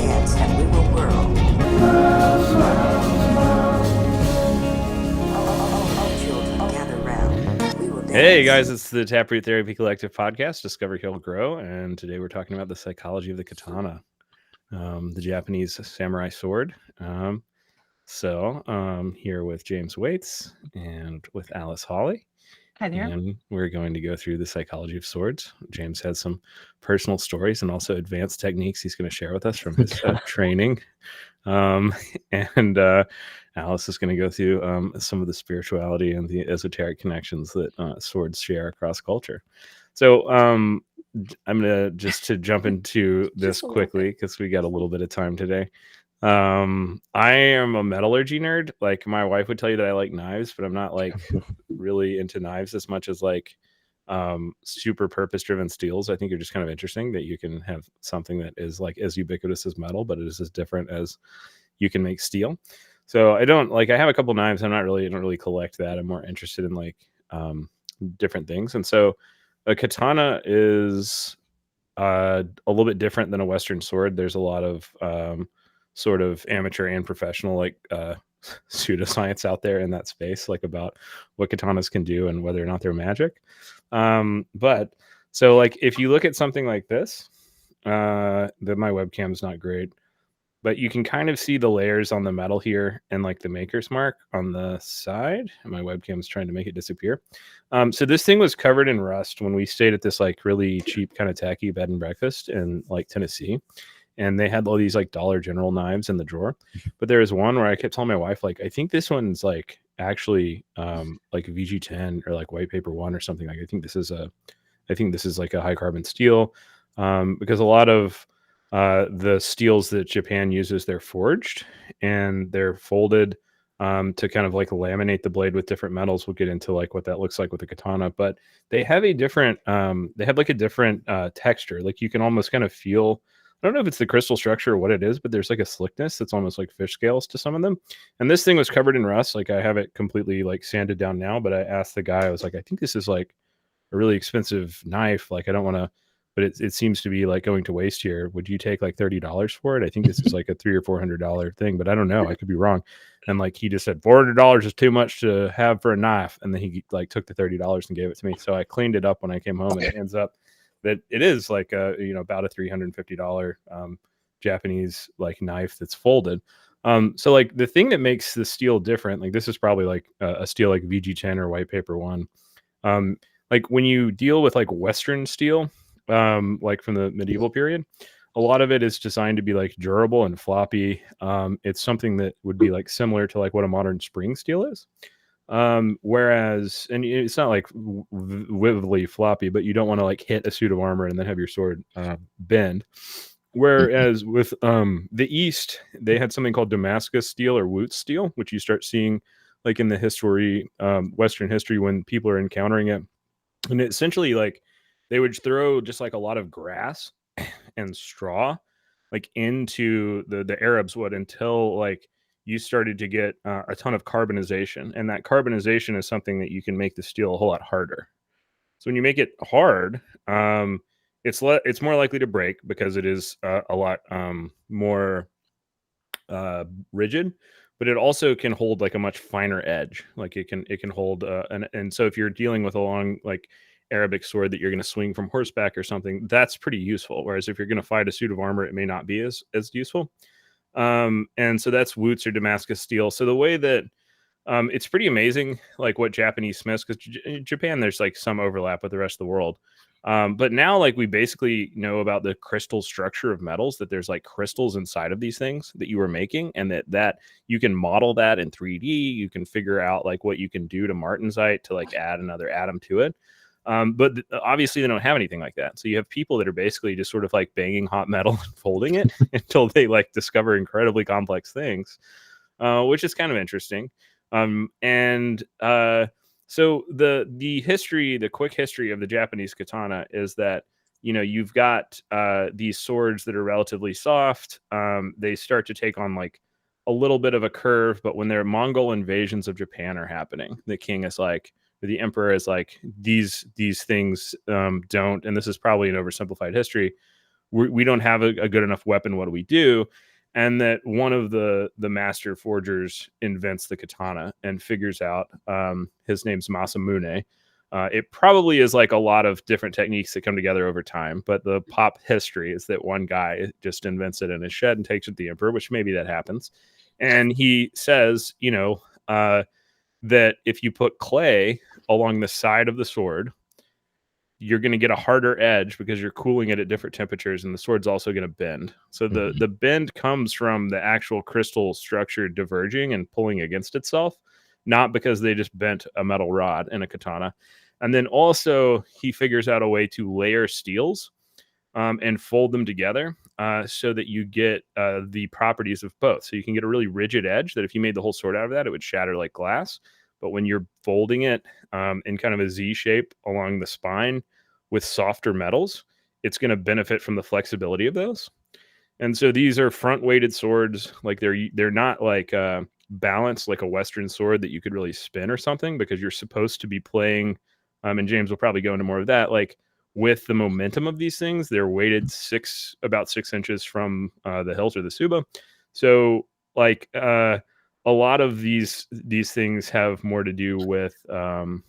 dance and we will whirl. All children gather round. We will dance. Hey guys, it's the Taproot Therapy Collective podcast, Discover, Heal, Grow, and today we're talking about the psychology of the katana, the Japanese samurai sword. Here with James Waits and with Alice Hawley. Hi there. And we're going to go through the psychology of swords. James has some personal stories and also advanced techniques he's going to share with us from his training. Alice is going to go through some of the spirituality and the esoteric connections that swords share across culture. So I'm going to just jump into this quickly because we got a little bit of time today. I am a metallurgy nerd. Like my wife would tell you that I like knives, but I'm not like really into knives as much as like super purpose driven steels. I think are just kind of interesting that you can have something that is like as ubiquitous as metal, but it is as different as you can make steel. So I have a couple knives. I don't really collect that. I'm more interested in like different things. And so a katana is a little bit different than a Western sword. There's a lot of sort of amateur and professional like pseudoscience out there in that space, like about what katanas can do and whether or not they're magic. But so like if you look at something like this, that my webcam's not great, but you can kind of see the layers on the metal here and like the maker's mark on the side. And my webcam's trying to make it disappear. So this thing was covered in rust when we stayed at this like really cheap kind of tacky bed and breakfast in like Tennessee. And they had all these like Dollar General knives in the drawer. But there was one where I kept telling my wife, like, I think this one's like actually like VG10 or like white paper 1 or something. Like I think this is like a high carbon steel because a lot of the steels that Japan uses, they're forged and they're folded to kind of like laminate the blade with different metals. We'll get into like what that looks like with the katana, but they have a different texture. Like you can almost kind of feel, I don't know if it's the crystal structure or what it is, but there's like a slickness that's almost like fish scales to some of them. And this thing was covered in rust. Like I have it completely like sanded down now, but I asked the guy, I was like, I think this is like a really expensive knife. Like I don't want to, but it seems to be like going to waste here. Would you take like $30 for it? I think this is like a $300 or $400 thing, but I don't know. I could be wrong. And like he just said $400 is too much to have for a knife. And then he like took the $30 and gave it to me. So I cleaned it up when I came home and it ends up that it is like about a $350 Japanese like knife that's folded. So like the thing that makes the steel different, like this is probably like a steel like VG10 or white paper 1. Like when you deal with like Western steel, like from the medieval period, a lot of it is designed to be like durable and floppy. It's something that would be like similar to like what a modern spring steel is. Whereas, and it's not like vividly floppy, but you don't want to like hit a suit of armor and then have your sword bend. Whereas with the East, they had something called Damascus steel or Wootz steel, which you start seeing like in the history, Western history, when people are encountering it. And it essentially like they would throw just like a lot of grass and straw like into the Arabs would until like you started to get a ton of carbonization, and that carbonization is something that you can make the steel a whole lot harder. So when you make it hard, it's more likely to break because it is a lot more rigid, but it also can hold like a much finer edge. Like it can hold and so if you're dealing with a long like Arabic sword that you're going to swing from horseback or something, that's pretty useful. Whereas if you're going to fight a suit of armor, it may not be as useful. And so that's Wootz or Damascus steel. So the way that it's pretty amazing, like what Japanese smiths, because in Japan, there's like some overlap with the rest of the world. But now like we basically know about the crystal structure of metals, that there's like crystals inside of these things that you were making, and that you can model that in 3D. You can figure out like what you can do to martensite to like add another atom to it. But obviously they don't have anything like that. So you have people that are basically just sort of like banging hot metal and folding it until they like discover incredibly complex things, which is kind of interesting. So the quick history of the Japanese katana is that, you know, you've got these swords that are relatively soft. They start to take on like a little bit of a curve, but when their Mongol invasions of Japan are happening, the king is like, the emperor is like, these things don't, and this is probably an oversimplified history, we don't have a good enough weapon. What do we do? And that one of the master forgers invents the katana and figures out, his name's Masamune. It probably is like a lot of different techniques that come together over time, but the pop history is that one guy just invents it in his shed and takes it to the emperor, which maybe that happens. And he says, that if you put clay along the side of the sword, you're going to get a harder edge because you're cooling it at different temperatures, and the sword's also going to bend. So the bend comes from the actual crystal structure diverging and pulling against itself, not because they just bent a metal rod in a katana. And then also he figures out a way to layer steels and fold them together so that you get the properties of both. So you can get a really rigid edge that if you made the whole sword out of that, it would shatter like glass. But when you're folding it in kind of a Z shape along the spine with softer metals, it's going to benefit from the flexibility of those. And so these are front-weighted swords. Like they're not like balanced like a Western sword that you could really spin or something, because you're supposed to be playing. And James will probably go into more of that. Like with the momentum of these things, they're weighted about 6 inches from the hilt or the suba. So like a lot of these things have more to do with the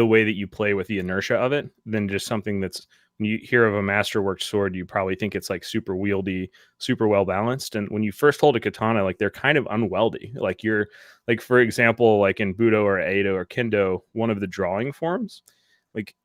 way that you play with the inertia of it than just something that's, when you hear of a masterwork sword, you probably think it's like super wieldy, super well balanced. And when you first hold a katana, like they're kind of unwieldy. Like you're like, for example, like in Budo or Aido or Kendo, one of the drawing forms, like,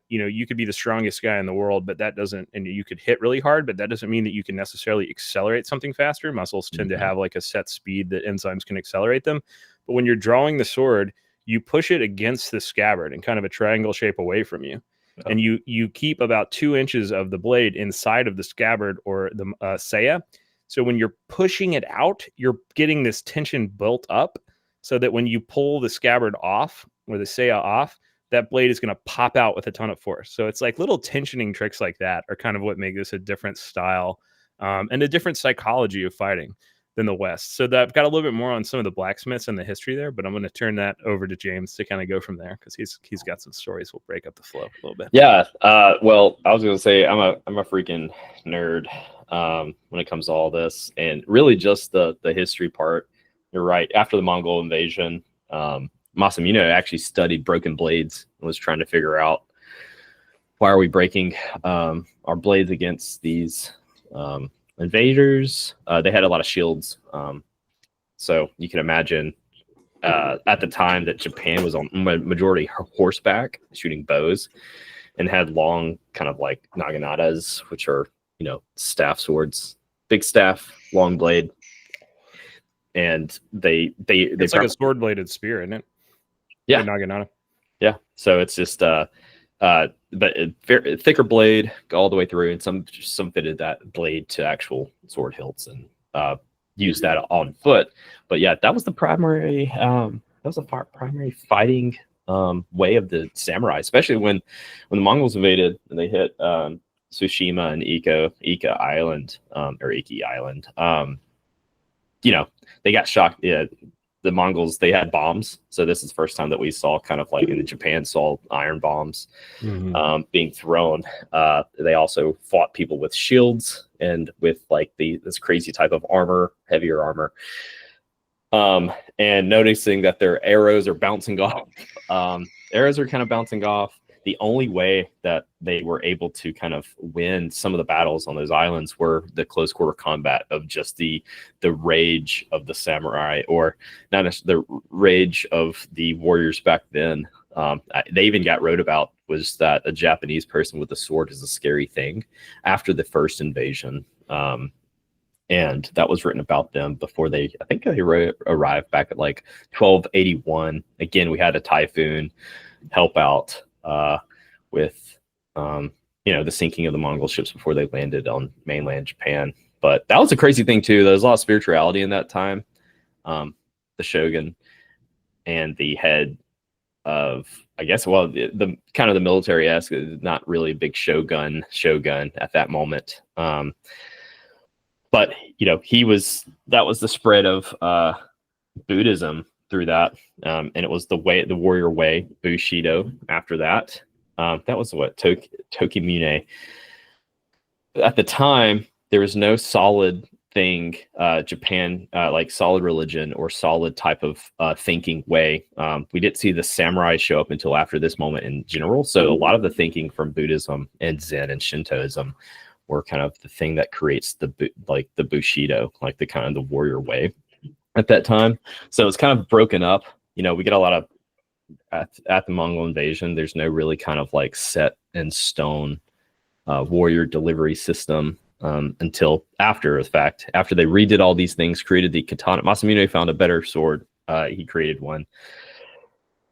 you could be the strongest guy in the world, but that doesn't, and you could hit really hard, but that doesn't mean that you can necessarily accelerate something faster. Muscles tend to have like a set speed that enzymes can accelerate them. But when you're drawing the sword, you push it against the scabbard in kind of a triangle shape away from you. Oh. And you keep about 2 inches of the blade inside of the scabbard or the saya. So when you're pushing it out, you're getting this tension built up so that when you pull the scabbard off or the saya off, that blade is going to pop out with a ton of force. So it's like little tensioning tricks like that are kind of what make this a different style and a different psychology of fighting than the West. So that I've got a little bit more on some of the blacksmiths and the history there, but I'm going to turn that over to James to kind of go from there because he's got some stories. We'll break up the flow a little bit. Yeah. Well, I was going to say I'm a freaking nerd when it comes to all this, and really just the history part. You're right. After the Mongol invasion, Masamune actually studied broken blades and was trying to figure out why are we breaking our blades against these invaders. They had a lot of shields. So you can imagine at the time that Japan was on majority horseback shooting bows and had long kind of like naganatas, which are, staff swords, big staff, long blade. And it's like a sword bladed spear, isn't it? Yeah. Naginata. Yeah. So it's just but very thicker blade all the way through, and some fitted that blade to actual sword hilts and used that on foot. But yeah, that was the primary primary fighting way of the samurai, especially when the Mongols invaded and they hit Tsushima and Ika Island or Iki Island. They got shocked. Yeah, the Mongols, they had bombs. So this is the first time that we saw kind of like in Japan saw iron bombs being thrown. They also fought people with shields and with like this crazy type of armor, heavier armor. And noticing that their arrows are bouncing off. Arrows are kind of bouncing off. The only way that they were able to kind of win some of the battles on those islands were the close quarter combat of just the rage of the samurai, or not necessarily the rage of the warriors back then. They even got wrote about was that a Japanese person with a sword is a scary thing after the first invasion. And that was written about them before I think they arrived back at like 1281. Again, we had a typhoon help out with the sinking of the Mongol ships before they landed on mainland Japan. But that was a crazy thing too. There was a lot of spirituality in that time. The shogun and the head of, I guess, the kind of the military-esque, not really a big shogun at that moment. But that was the spread of Buddhism through that, and it was the warrior way, Bushido. After that, that was what Tokimune at the time, there was no solid thing, Japan, like solid religion or solid type of thinking way. We didn't see the samurai show up until after this moment in general. So a lot of the thinking from Buddhism and Zen and Shintoism were kind of the thing that creates the Bushido, like the kind of the warrior way at that time. So it's kind of broken up. You know, we get a lot of at the Mongol invasion, there's no really kind of like set in stone warrior delivery system until after the fact. After they redid all these things, created the katana. Masamune found a better sword. He created one.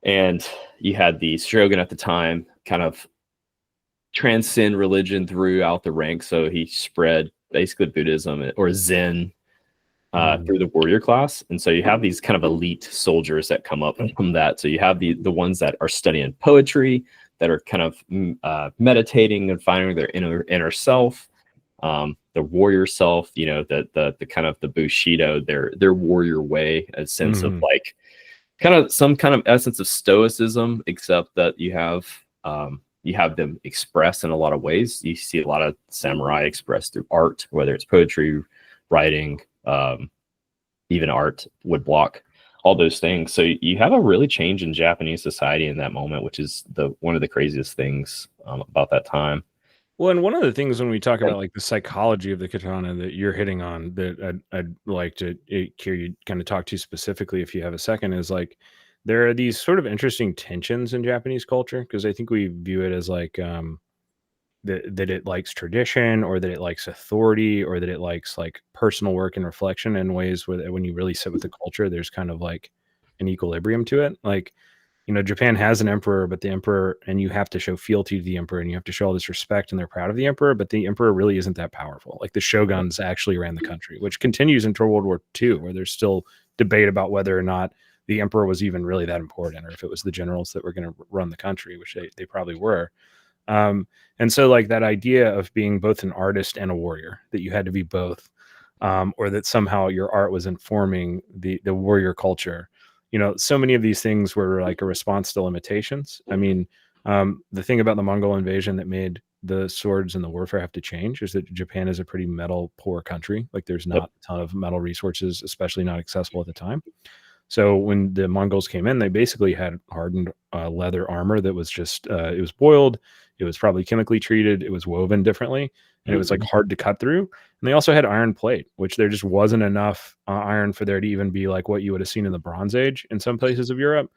And you had the shogun at the time kind of transcend religion throughout the ranks. So he spread basically Buddhism or Zen through the warrior class. And so you have these kind of elite soldiers that come up from that. So you have the ones that are studying poetry, that are kind of meditating and finding their inner self, the warrior self, you know, the kind of the Bushido, their warrior way, a sense of like kind of some kind of essence of stoicism, except that you have them expressed in a lot of ways. You see a lot of samurai expressed through art, whether it's poetry, writing, even art, woodblock, all those things. So you have a really change in Japanese society in that moment, which is one of the craziest things about that time. Well, and one of the things when we talk about like the psychology of the katana that you're hitting on that I'd like to hear you kind of talk to specifically, if you have a second, is like there are these sort of interesting tensions in Japanese culture, because I think we view it as like that it likes tradition, or that it likes authority, or that it likes like personal work and reflection in ways where when you really sit with the culture, there's kind of like an equilibrium to it. Like, you know, Japan has an emperor, but the emperor, and you have to show fealty to the emperor, and you have to show all this respect, and they're proud of the emperor, but the emperor really isn't that powerful. Like the shoguns actually ran the country, which continues into World War II, where there's still debate about whether or not the emperor was even really that important, or if it was the generals that were going to run the country, which they probably were. And so like that idea of being both an artist and a warrior, that you had to be both, or that somehow your art was informing the warrior culture. You know, so many of these things were like a response to limitations. I mean, the thing about the Mongol invasion that made the swords and the warfare have to change is that Japan is a pretty metal poor country. Like there's not a ton of metal resources, especially not accessible at the time. So when the Mongols came in, they basically had hardened leather armor that was just, it was boiled. It was probably chemically treated. It was woven differently, and it was like hard to cut through. And they also had iron plate, which there just wasn't enough iron for there to even be like what you would have seen in the Bronze Age in some places of Europe.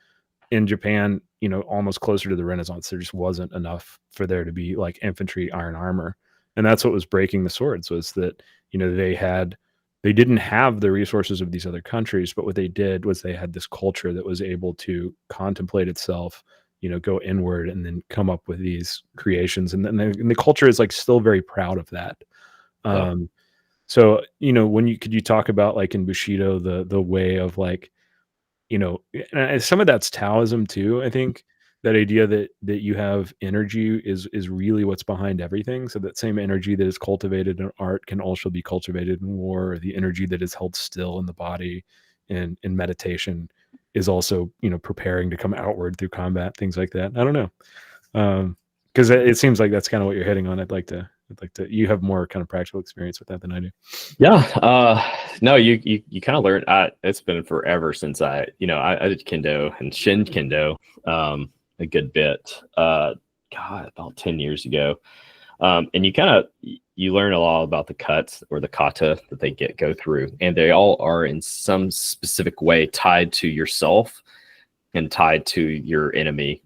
In Japan, you know, almost closer to the Renaissance, there just wasn't enough for there to be like infantry iron armor. And that's what was breaking the swords, was that, you know, they didn't have the resources of these other countries, but what they did was they had this culture that was able to contemplate itself, you know, go inward and then come up with these creations. And then the culture is like still very proud of that. So, you know, could you talk about like in Bushido, the way of like, you know, and some of that's Taoism too. I think that idea that you have energy is really what's behind everything. So that same energy that is cultivated in art can also be cultivated in war. Or the energy that is held still in the body in meditation is also, you know, preparing to come outward through combat, things like that. I don't know. Because it seems like that's kind of what you're hitting on. I'd like to, you have more kind of practical experience with that than I do. Yeah. No, you kind of learn. It's been forever since I did Kendo and Shin Kendo a good bit. About 10 years ago. And you learn a lot about the cuts or the kata that they go through, and they all are in some specific way tied to yourself and tied to your enemy.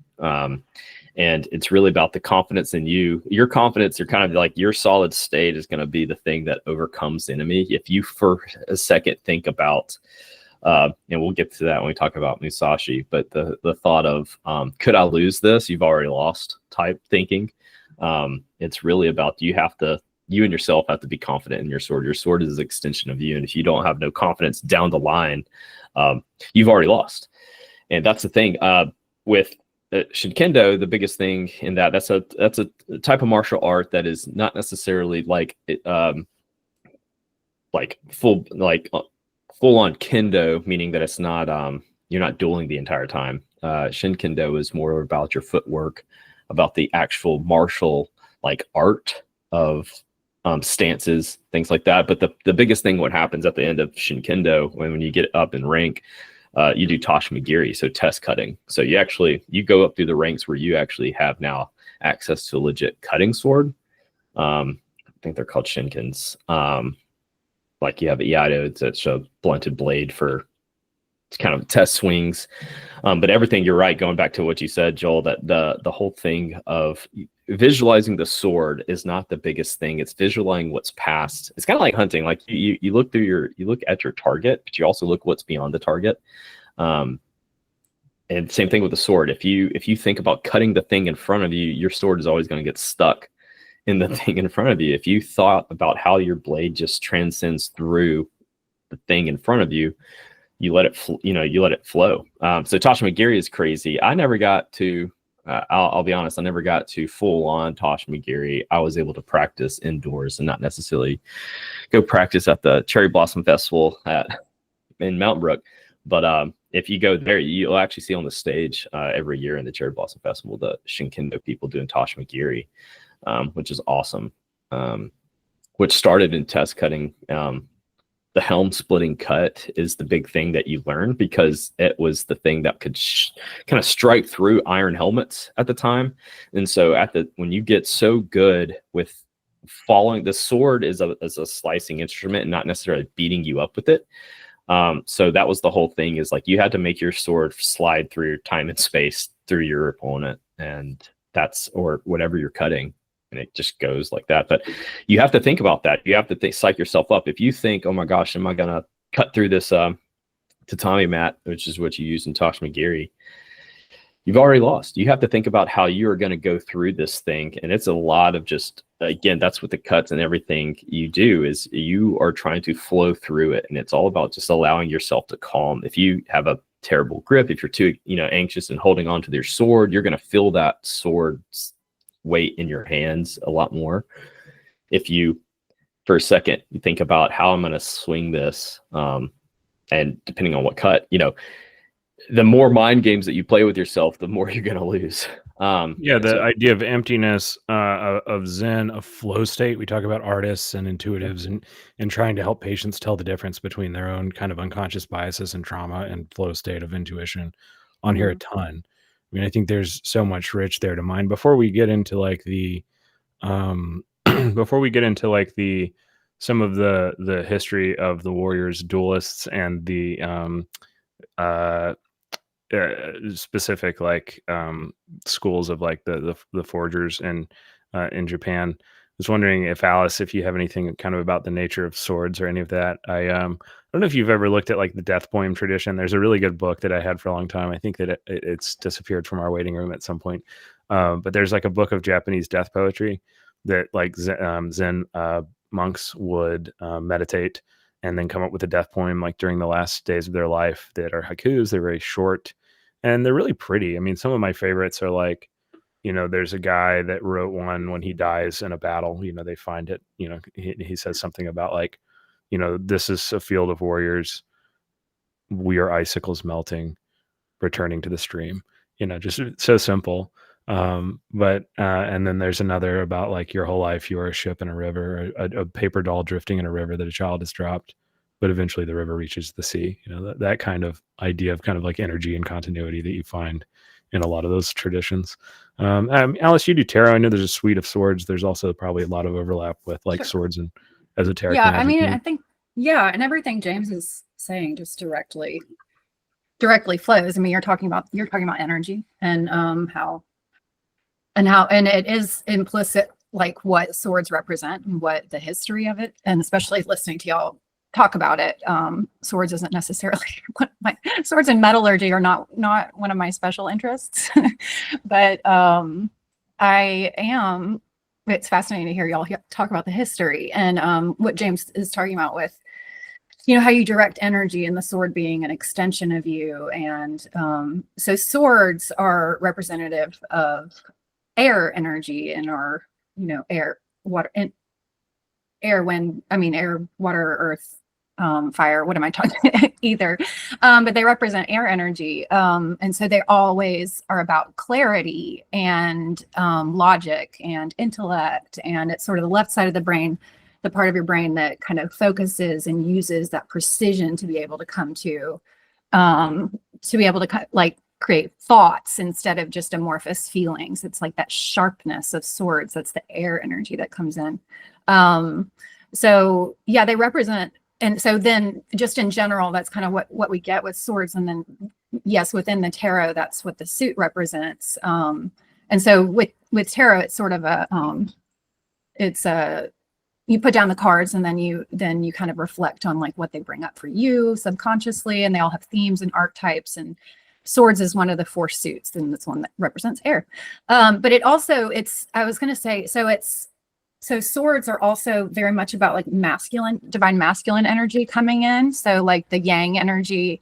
And it's really about the confidence in you. Your confidence, you're kind of like your solid state is going to be the thing that overcomes the enemy. If you for a second think about, and we'll get to that when we talk about Musashi, but the thought of, could I lose this? You've already lost type thinking. It's really about you and yourself have to be confident in your sword. Your sword is an extension of you. And if you don't have no confidence down the line, you've already lost. And that's the thing with Shinkendo. The biggest thing in that's a type of martial art that is not necessarily like full on kendo, meaning that it's not you're not dueling the entire time. Shinkendo is more about your footwork, about the actual martial like art of stances, things like that. But the biggest thing, what happens at the end of Shinkendo, when you get up in rank, you do Toshimagiri, so test cutting. So you go up through the ranks where you actually have now access to a legit cutting sword. I think they're called Shinkins. Like you have Iaido, that's a blunted blade for kind of test swings. But everything, you're right, going back to what you said, Joel, that the whole thing of visualizing the sword is not the biggest thing. It's visualizing what's past. It's kind of like hunting. Like you look at your target, but you also look what's beyond the target. And same thing with the sword. If you think about cutting the thing in front of you, your sword is always going to get stuck in the thing in front of you. If you thought about how your blade just transcends through the thing in front of you, you let it flow. So Toshimagiri is crazy. I never got to, I'll be honest, I never got to full on Toshimagiri. I was able to practice indoors and not necessarily go practice at the Cherry Blossom Festival in Mountain Brook. But if you go there, you'll actually see on the stage every year in the Cherry Blossom Festival, the Shinkendo people doing Toshimagiri, which is awesome. Which started in test cutting. The helm splitting cut is the big thing that you learn, because it was the thing that could kind of strike through iron helmets at the time. And so when you get so good with following, the sword is a slicing instrument and not necessarily beating you up with it. So that was the whole thing, is like you had to make your sword slide through time and space through your opponent, and or whatever you're cutting. And it just goes like that. But you have to think about that. You have to psych yourself up. If you think, oh my gosh, am I going to cut through this tatami mat, which is what you use in Toshimagiri, you've already lost. You have to think about how you are going to go through this thing. And it's a lot of just, again, that's what the cuts and everything you do, is you are trying to flow through it. And it's all about just allowing yourself to calm. If you have a terrible grip, if you're too anxious and holding on to your sword, you're going to feel that sword's weight in your hands a lot more. If you, for a second, you think about how I'm going to swing this, and depending on what cut, the more mind games that you play with yourself, the more you're going to lose. The idea of emptiness, of Zen, of flow state. We talk about artists and intuitives and trying to help patients tell the difference between their own kind of unconscious biases and trauma and flow state of intuition on here a ton. I mean, I think there's so much rich there to mine. Before we get into some of the history of the warriors, duelists, and the specific schools of like the forgers in Japan, I was wondering if Alice, if you have anything kind of about the nature of swords or any of that. I don't know if you've ever looked at like the death poem tradition. There's a really good book that I had for a long time. I think that it's disappeared from our waiting room at some point. But there's like a book of Japanese death poetry that like Zen monks would meditate and then come up with a death poem like during the last days of their life, that are haikus. They're very short and they're really pretty. I mean, some of my favorites are like, there's a guy that wrote one when he dies in a battle. They find it, he says something about like, this is a field of warriors. We are icicles melting, returning to the stream, just so simple. But and then there's another about like your whole life, you are a ship in a river, a paper doll drifting in a river that a child has dropped, but eventually the river reaches the sea. That kind of idea of kind of like energy and continuity that you find in a lot of those traditions. Alice, you do tarot. I know there's a suite of swords. There's also probably a lot of overlap with like swords and esoteric. Yeah, I mean, I think, and everything James is saying just directly flows. I mean, you're talking about energy and and it is implicit, like what swords represent and what the history of it, and especially listening to y'all talk about it. Swords isn't necessarily swords and metallurgy are not one of my special interests, but it's fascinating to hear y'all talk about the history and what James is talking about with, how you direct energy and the sword being an extension of you. And so swords are representative of air energy and our, air, water, and air, water, earth fire. What am I talking either? But they represent air energy. And so they always are about clarity and logic and intellect. And it's sort of the left side of the brain, the part of your brain that kind of focuses and uses that precision to be able to come to be able to like create thoughts instead of just amorphous feelings. It's like that sharpness of swords. That's the air energy that comes in. So yeah, they represent. And so then just in general, that's kind of what we get with swords. And then, yes, within the tarot, that's what the suit represents. And so with tarot, it's sort of you put down the cards and then you kind of reflect on like what they bring up for you subconsciously. And they all have themes and archetypes, and swords is one of the 4 suits, and it's one that represents air. But it also, so swords are also very much about like divine masculine energy coming in. So like the yang energy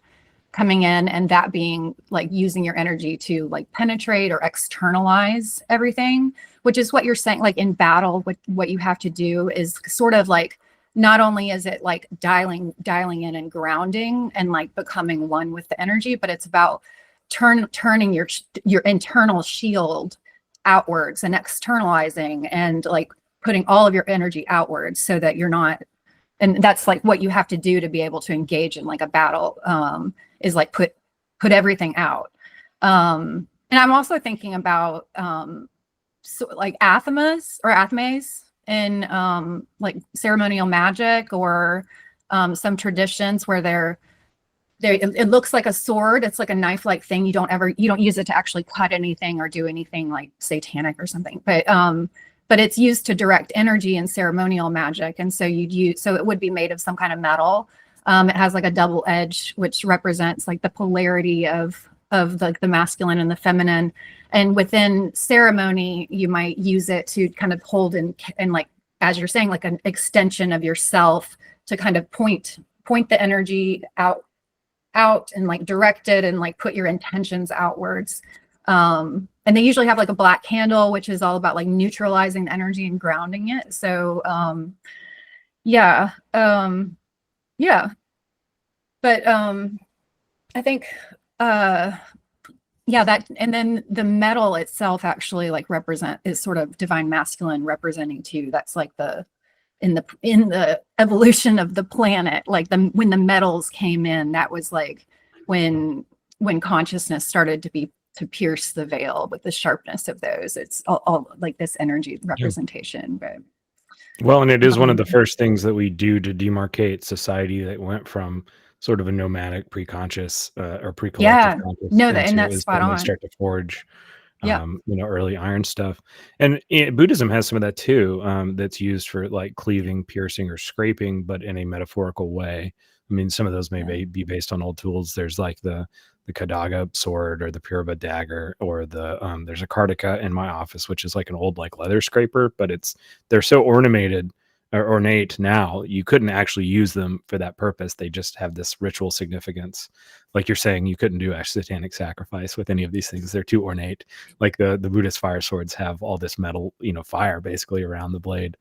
coming in, and that being like using your energy to like penetrate or externalize everything, which is what you're saying, like in battle, what you have to do is sort of like, not only is it like dialing in and grounding and like becoming one with the energy, but it's about turning your internal shield outwards and externalizing and like putting all of your energy outwards so that you're not, and that's like what you have to do to be able to engage in like a battle, is like put everything out. And I'm also thinking about so like athemas in like ceremonial magic or some traditions where it looks like a sword. It's like a knife-like thing. You don't use it to actually cut anything or do anything like satanic or something. But it's used to direct energy in ceremonial magic. And so so it would be made of some kind of metal. It has like a double edge, which represents like the polarity of the masculine and the feminine. And within ceremony, you might use it to kind of hold and like, as you're saying, like an extension of yourself to kind of point the energy out and like direct it and like put your intentions outwards. And they usually have like a black candle, which is all about like neutralizing the energy and grounding it. So yeah. But I think that, and then the metal itself actually like is sort of divine masculine representing too. That's like in the evolution of the planet, like when the metals came in, that was like when consciousness started to pierce the veil with the sharpness of those. It's all like this energy representation. But well, and it is one of the first things that we do to demarcate society that went from sort of a nomadic pre-conscious or pre-collective conscious. No, and that's spot on. Start to forge early iron stuff. And Buddhism has some of that too, that's used for like cleaving, piercing, or scraping, but in a metaphorical way. I mean, some of those may be based on old tools. There's like the Kadaga sword or the Purva dagger, or there's a Kartika in my office, which is like an old like leather scraper, but they're so ornate now, you couldn't actually use them for that purpose. They just have this ritual significance. Like you're saying, you couldn't do a satanic sacrifice with any of these things. They're too ornate. Like the Buddhist fire swords have all this metal, fire basically around the blade,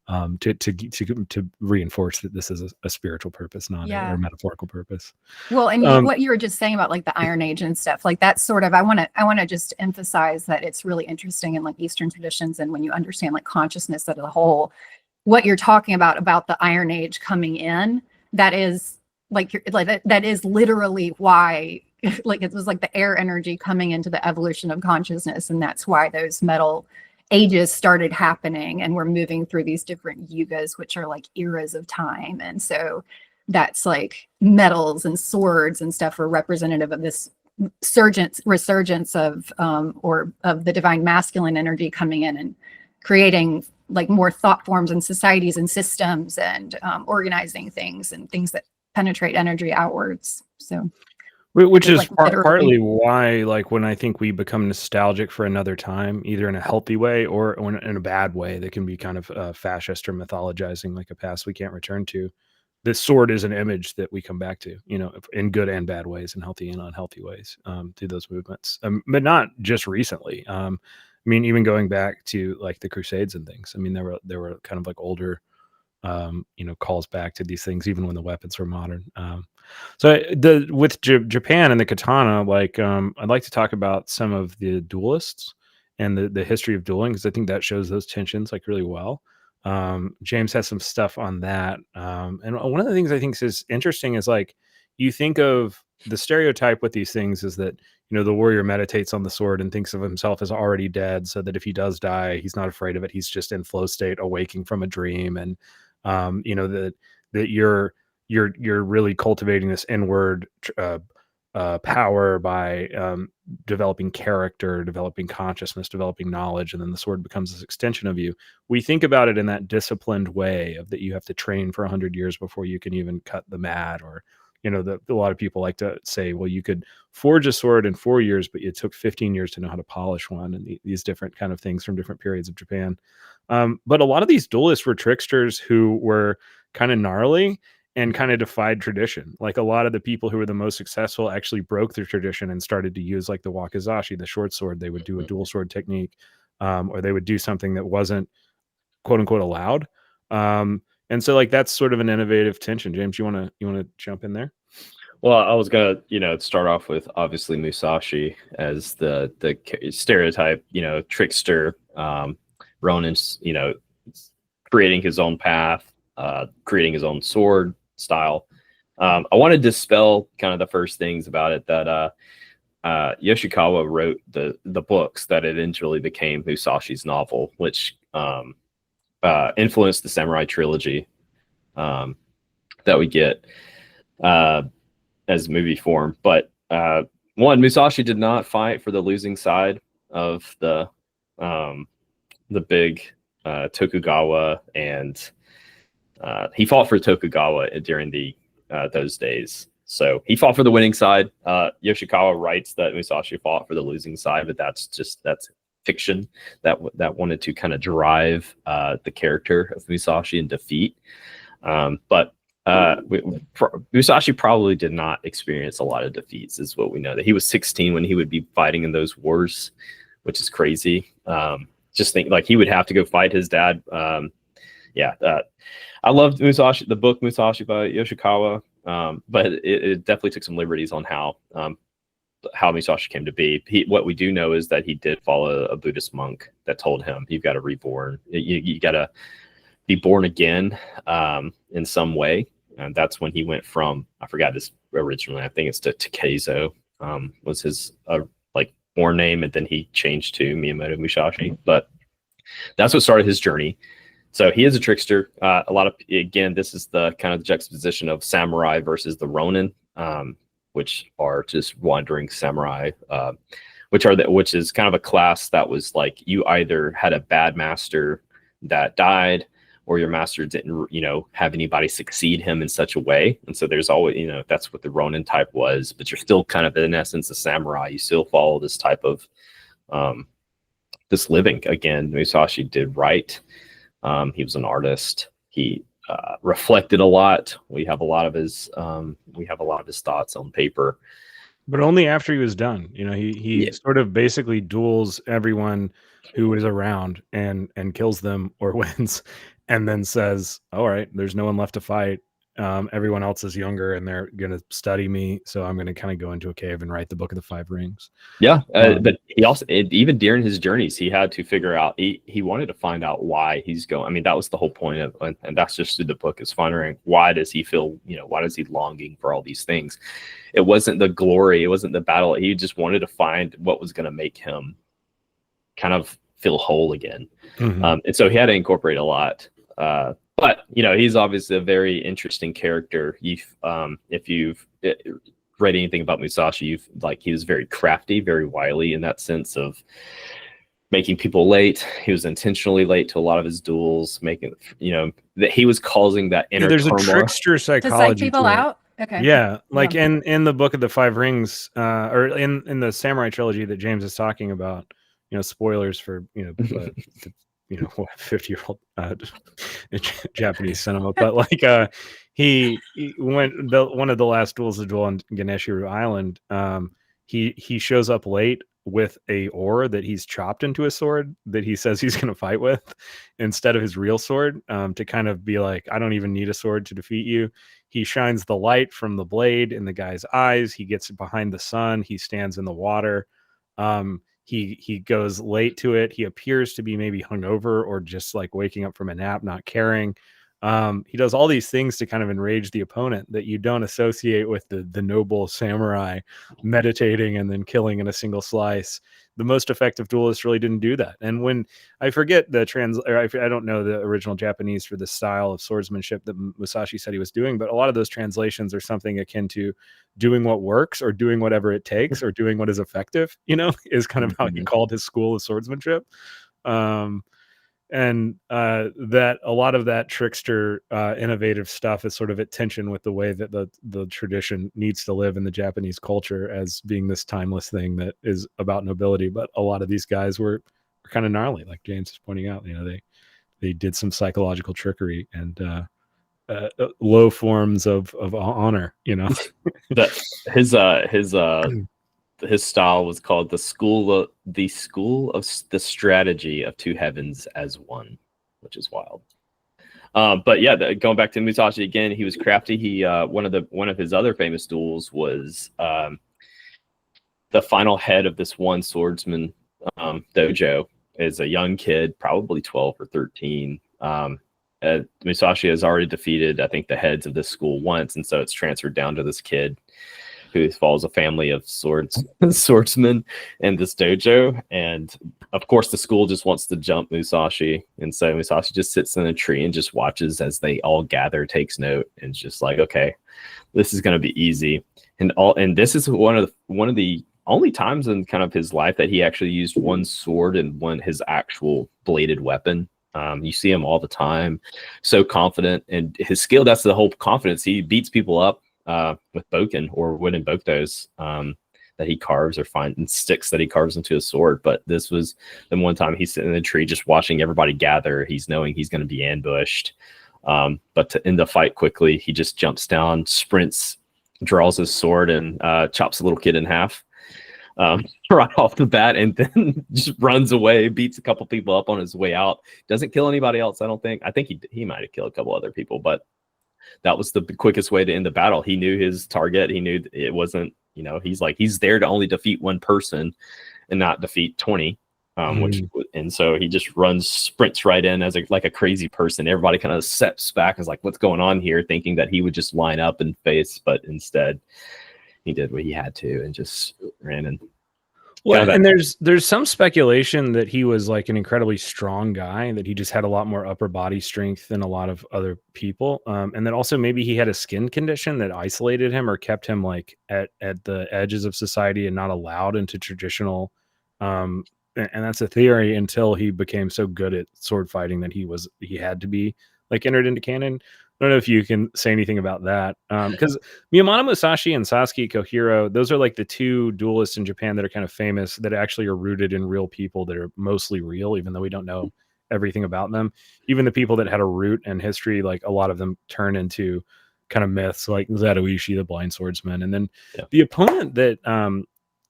to reinforce that this is a spiritual purpose, not a metaphorical purpose. Well, and what you were just saying about like the Iron Age and stuff, like that's sort of, I want to just emphasize that it's really interesting in like Eastern traditions, and when you understand like consciousness as a whole, what you're talking about the Iron Age coming in, that is that is literally why, like it was like the air energy coming into the evolution of consciousness, and that's why those metal ages started happening, and we're moving through these different yugas, which are like eras of time. And so that's like metals and swords and stuff are representative of this resurgence of the divine masculine energy coming in and creating like more thought forms and societies and systems and organizing things and things that penetrate energy outwards. So which is like partly why, like, when I think we become nostalgic for another time, either in a healthy way or in a bad way, that can be kind of fascist or mythologizing like a past we can't return to. This sword is an image that we come back to, in good and bad ways, and healthy and unhealthy ways, through those movements. But not just recently. I mean, even going back to like the Crusades and things. I mean, there were kind of like older calls back to these things even when the weapons were modern. With Japan and the katana, like I'd like to talk about some of the duelists and the history of dueling, because I think that shows those tensions like really well. James has some stuff on that, and one of the things I think is interesting is like you think of the stereotype with these things is that the warrior meditates on the sword and thinks of himself as already dead, so that if he does die, he's not afraid of it. He's just in flow state, awaking from a dream, and that you're really cultivating this inward power by developing character, developing consciousness, developing knowledge, and then the sword becomes this extension of you. We think about it in that disciplined way of that you have to train for 100 years before you can even cut the mat, or a lot of people like to say, well, you could forge a sword in 4 years, but it took 15 years to know how to polish one, and these different kind of things from different periods of Japan. But a lot of these duelists were tricksters who were kind of gnarly and kind of defied tradition. Like a lot of the people who were the most successful actually broke their tradition and started to use like the wakizashi, the short sword. They would do a dual sword technique, or they would do something that wasn't quote unquote allowed. And so like that's sort of an innovative tension. James, you want to jump in there? Well, I was gonna, start off with obviously Musashi as the stereotype, trickster, Ronin's, creating his own path, creating his own sword style. I want to dispel kind of the first things about it that Yoshikawa wrote the books that eventually became Musashi's novel, which influenced the samurai trilogy that we get as movie form. But one, Musashi did not fight for the losing side of the big Tokugawa, and he fought for Tokugawa during those days. So he fought for the winning side. Yoshikawa writes that Musashi fought for the losing side, but that's fiction that wanted to kind of drive the character of Musashi in defeat. But Musashi probably did not experience a lot of defeats, is what we know. That he was 16 when he would be fighting in those wars, which is crazy. Just think like he would have to go fight his dad. I loved Musashi, the book Musashi by Yoshikawa, but it definitely took some liberties on how Musashi came to be. What we do know is that he did follow a Buddhist monk that told him, you've got to reborn. You got to be born again in some way. And that's when he went from, I forgot this originally, I think it's to Takezo was his born name, and then he changed to Miyamoto Musashi. But that's what started his journey. So he is a trickster. A lot of, again, this is the kind of juxtaposition of samurai versus the Ronin, which are just wandering samurai, which is kind of a class that was like you either had a bad master that died, or your master didn't, have anybody succeed him in such a way. And so there's always, that's what the Ronin type was, but you're still kind of in essence a samurai. You still follow this type of this living. Again, Musashi did write. He was an artist. He reflected a lot. We have a lot of his thoughts on paper, but only after he was done. He sort of basically duels everyone who is around and kills them or wins, and then says, all right, there's no one left to fight. Everyone else is younger and they're going to study me. So I'm going to kind of go into a cave and write the Book of the Five Rings. Yeah. But he also, even during his journeys, he had to figure out, he wanted to find out why he's going. I mean, that was the whole point of, and that's just through the book, is wondering, why does he feel, why is he longing for all these things? It wasn't the glory. It wasn't the battle. He just wanted to find what was going to make him kind of feel whole again. Mm-hmm. And so he had to incorporate a lot. But he's obviously a very interesting character. If you've read anything about Musashi, he was very crafty, very wily in that sense of making people late. He was intentionally late to a lot of his duels, making that he was causing that inner. There's turmoil. A trickster psychology to psych people out. Okay. Yeah, in the Book of the Five Rings, or in the Samurai trilogy that James is talking about. Spoilers for 50-year-old Japanese cinema, but he went one of the last duels of Joel on Ganeshiro Island. He shows up late with a ore that he's chopped into a sword that he says he's going to fight with instead of his real sword, to kind of be like, I don't even need a sword to defeat you. He shines the light from the blade in the guy's eyes. He gets behind the sun. He stands in the water. He goes late to it. He appears to be maybe hungover or just like waking up from a nap, not caring. He does all these things to kind of enrage the opponent that you don't associate with the noble samurai meditating and then killing in a single slice. The most effective duelist really didn't do that. And when I forget I don't know the original Japanese for the style of swordsmanship that Musashi said he was doing, but a lot of those translations are something akin to doing what works or doing whatever it takes or doing what is effective, is kind of how he called his school of swordsmanship. And that a lot of that trickster innovative stuff is sort of at tension with the way that the tradition needs to live in the Japanese culture as being this timeless thing that is about nobility. But a lot of these guys were kind of gnarly, like James is pointing out. They did some psychological trickery and low forms of honor. His style was called the school of the strategy of two heavens as one, which is wild. But yeah, going back to Musashi again, he was crafty. He one of his other famous duels was the final head of this one swordsman dojo is a young kid, probably 12 or 13. Musashi has already defeated, I think, the heads of this school once, and so it's transferred down to this kid who follows a family of swordsmen in this dojo. And of course, the school just wants to jump Musashi. And so Musashi just sits in a tree and just watches as they all gather, takes note, and it's just like, okay, this is going to be easy. And this is one of the only times in kind of his life that he actually used one sword and his actual bladed weapon. You see him all the time, so confident, and his skill, that's the whole confidence. He beats people up with boken or wooden boktos that he carves or finds sticks that he carves into a sword. But this was the one time he's sitting in the tree just watching everybody gather. He's knowing he's going to be ambushed. But to end the fight quickly, he just jumps down, sprints, draws his sword, and chops a little kid in half right off the bat, and then just runs away, beats a couple people up on his way out. Doesn't kill anybody else, I don't think. I think he might have killed a couple other people, but that was the quickest way to end the battle. He knew his target. He knew it wasn't, he's there to only defeat one person and not defeat 20. And so he just sprints right in as like a crazy person. Everybody kind of steps back and is like, what's going on here? Thinking that he would just line up and face, but instead he did what he had to and just ran in. Well, and there's some speculation that he was like an incredibly strong guy, that he just had a lot more upper body strength than a lot of other people. And then also maybe he had a skin condition that isolated him or kept him like at the edges of society and not allowed into traditional. And that's a theory until he became so good at sword fighting that he had to be like entered into canon. I don't know if you can say anything about that. Because Miyamoto Musashi and Sasuke Kohiro, those are like the two duelists in Japan that are kind of famous, that actually are rooted in real people that are mostly real, even though we don't know everything about them. Even the people that had a root and history, like a lot of them turn into kind of myths, like Zatoichi, the blind swordsman. And then the opponent that,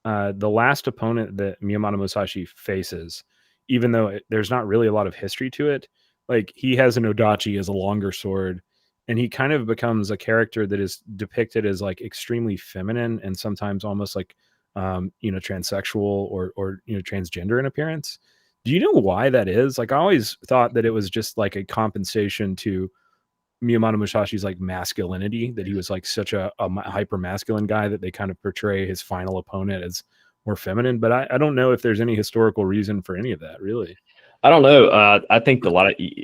the last opponent that Miyamoto Musashi faces, even though there's not really a lot of history to it, like he has an odachi as a longer sword. And he kind of becomes a character that is depicted as like extremely feminine and sometimes almost like, transsexual or transgender in appearance. Do you know why that is? Like, I always thought that it was just like a compensation to Miyamoto Musashi's like masculinity, that he was like such a hyper masculine guy that they kind of portray his final opponent as more feminine. But I don't know if there's any historical reason for any of that, really. I don't know. I think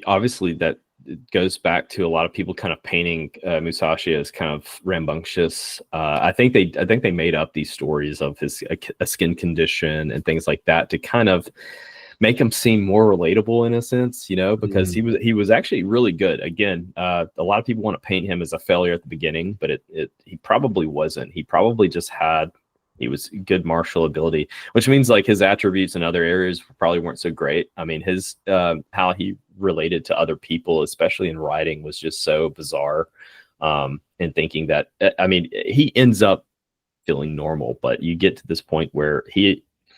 obviously that it goes back to a lot of people kind of painting Musashi as kind of rambunctious. I think they made up these stories of his a skin condition and things like that to kind of make him seem more relatable in a sense, because he was actually really good. Again, a lot of people want to paint him as a failure at the beginning, but he probably wasn't. He was good martial ability, which means like his attributes in other areas probably weren't so great. I mean, his how he related to other people, especially in writing, was just so bizarre. And thinking that, I mean, he ends up feeling normal, but you get to this point where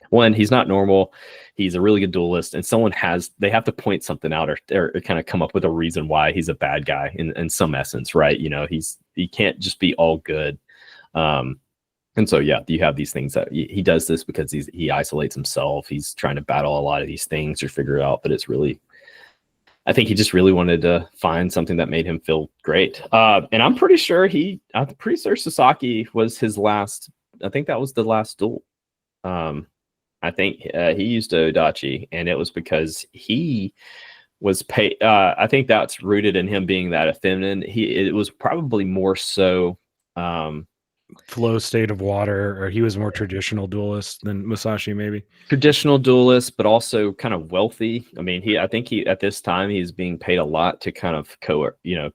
one, he's not normal. He's a really good duelist, and they have to point something out or kind of come up with a reason why he's a bad guy in some essence, right? You know, he can't just be all good. And so, yeah, you have these things that he does this because he isolates himself. He's trying to battle a lot of these things or figure it out, but it's really, I think he just really wanted to find something that made him feel great. And I'm pretty sure Sasaki was his last. I think that was the last duel. I think he used Odachi, and it was because he was paid. I think that's rooted in him being that effeminate. It was probably more so. Flow state of water, or he was a more traditional duelist than Musashi, maybe Traditional duelist, but also kind of wealthy. I mean, I think at this time he's being paid a lot to kind of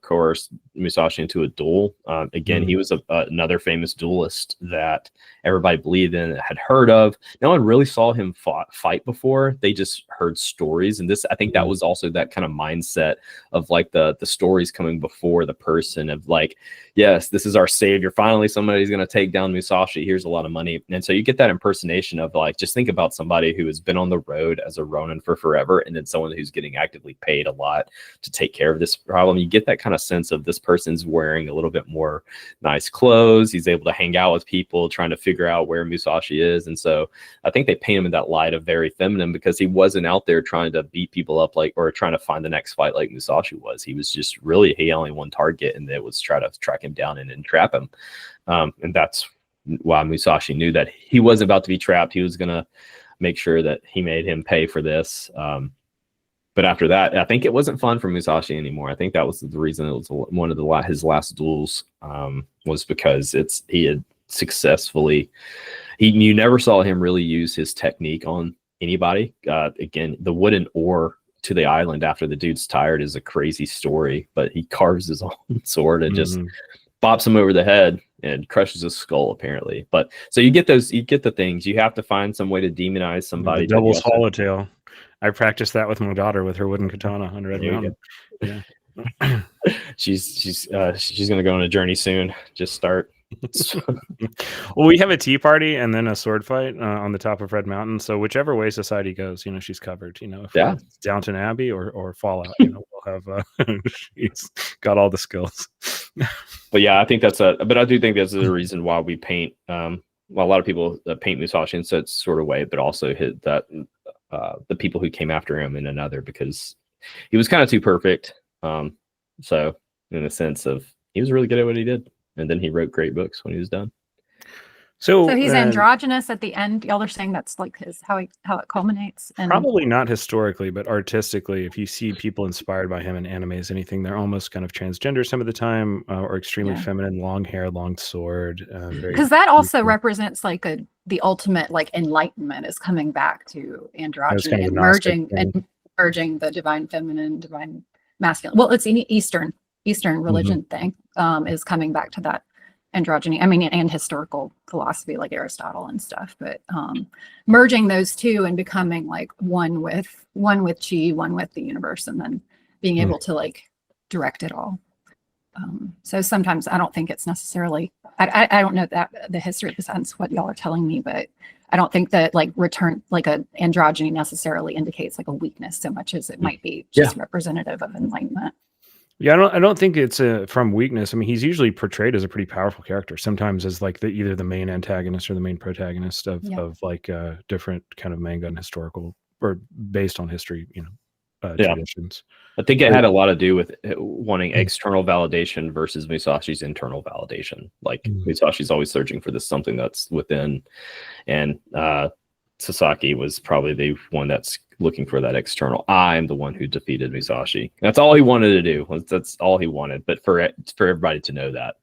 coerce Musashi into a duel. Again, he was another famous duelist that everybody believed in, had heard of. No one really saw him fight before. They just heard stories, and I think that was also that kind of mindset of like the stories coming before the person of like, yes, this is our savior. Finally, somebody's going to take down Musashi. Here's a lot of money. And so you get that impersonation of like, just think about somebody who has been on the road as a Ronin for forever, and then someone who's getting actively paid a lot to take care of this problem. You get that kind of sense of this person's wearing a little bit more nice clothes. He's able to hang out with people, trying to figure out where Musashi is. And so I think they paint him in that light of very feminine, because he wasn't out there trying to beat people up or trying to find the next fight like Musashi was. He was just really, he only one target, and it was try to track him down and entrap him. And that's why Musashi knew that he wasn't about to be trapped. He was going to make sure that he made him pay for this. But after that, I think it wasn't fun for Musashi anymore. I think that was the reason it was one of his last duels, was because he had successfully, you never saw him really use his technique on anybody. Again, the wooden oar to the island after the dude's tired is a crazy story, but he carves his own sword and just bops him over the head and crushes his skull, apparently. But so you get the things. You have to find some way to demonize somebody. The double swallowtail. I practiced that with my daughter with her wooden katana on Red Mountain. Yeah. she's gonna go on a journey soon. Just start. Well, we have a tea party and then a sword fight on the top of Red Mountain. So whichever way society goes, she's covered. If it's Downton Abbey or Fallout, we'll have. She's got all the skills. But yeah, I think but I do think that's the reason why we paint. Well, a lot of people paint Musashi in such sort of way, but also hit that the people who came after him in another, because he was kind of too perfect. So in the sense of, he was really good at what he did. And then he wrote great books when he was done. So he's androgynous at the end. Y'all are saying that's like how it culminates. And probably not historically, but artistically, if you see people inspired by him in animes, anything, they're almost kind of transgender some of the time, or extremely feminine, long hair, long sword. Because that also represents like the ultimate like enlightenment is coming back to androgyny and merging the divine feminine, divine masculine. Well, it's an Eastern religion thing, is coming back to that androgyny. I mean, and historical philosophy like Aristotle and stuff, but merging those two and becoming like one with chi, one with the universe, and then being able to like direct it all. So sometimes I don't think it's necessarily, I don't know that the history of the sense what y'all are telling me, but I don't think that like a androgyny necessarily indicates like a weakness so much as it might be just representative of enlightenment. Yeah, I don't think it's from weakness. I mean, he's usually portrayed as a pretty powerful character, sometimes as like either the main antagonist or the main protagonist of like different kind of manga and historical, or based on history, traditions. I think it had a lot to do with wanting external validation versus Musashi's internal validation. Like Musashi's always searching for something that's within, and Sasaki was probably the one that's looking for that external. I'm the one who defeated Musashi. That's all he wanted to do. That's all he wanted. But for everybody to know that,